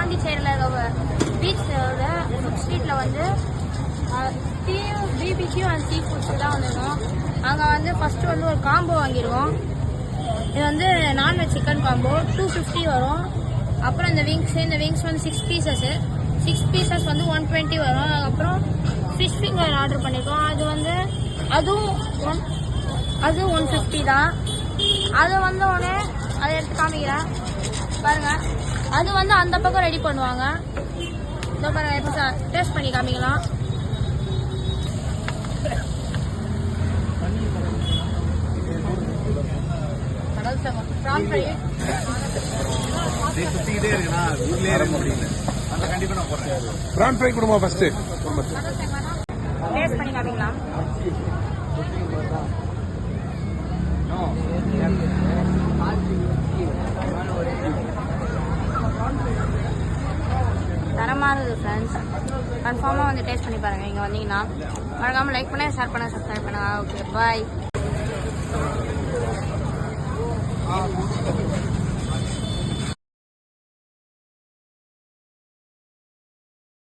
பாண்டிச்சேரியில் இருக்க பீச்சோட ஃபுட் ஸ்ட்ரீட்டில் வந்து பிபிக்யூ அண்ட் சீ ஃபுட்ஸ் தான் வந்துருக்கோம். அங்கே வந்து ஃபஸ்ட்டு வந்து ஒரு காம்போ வாங்கிடுவோம். இது வந்து நான்வெஜ் சிக்கன் காம்போ 250 வரும். அப்புறம் இந்த விங்ஸ் வந்து 6 பீசஸ் வந்து 120 வரும். அதுக்கப்புறம் ஃபிஷ் ஃபிங்கர் ஆர்டர் பண்ணியிருக்கோம். அது வந்து அதுவும் 150 தான். அது வந்த உடனே அதை எடுத்து காமிக்கிறேன் பாருங்கள். அது வந்து அந்த பக்கம் ரெடி பண்ணுவாங்க. இந்த பாருங்கள், இப்போ டேஸ்ட் பண்ணி காமிக்கலாம். ப்ரான் ஃப்ரை ப்ரான் ஃப்ரை கொடுமா ஃபர்ஸ்ட் டேஸ்ட் பண்ணி காமிக்கலாம். தரமாக இருக்குது ஃப்ரெண்ட்ஸ். கன்ஃபார்மாக வந்து டேஸ்ட் பண்ணி பாருங்கள். இங்கே வந்தீங்கன்னா மறக்காமல் லைக் பண்ண, ஷேர் பண்ண, சப்ஸ்கிரைப் பண்ணுங்கள். ஓகே, பாய்.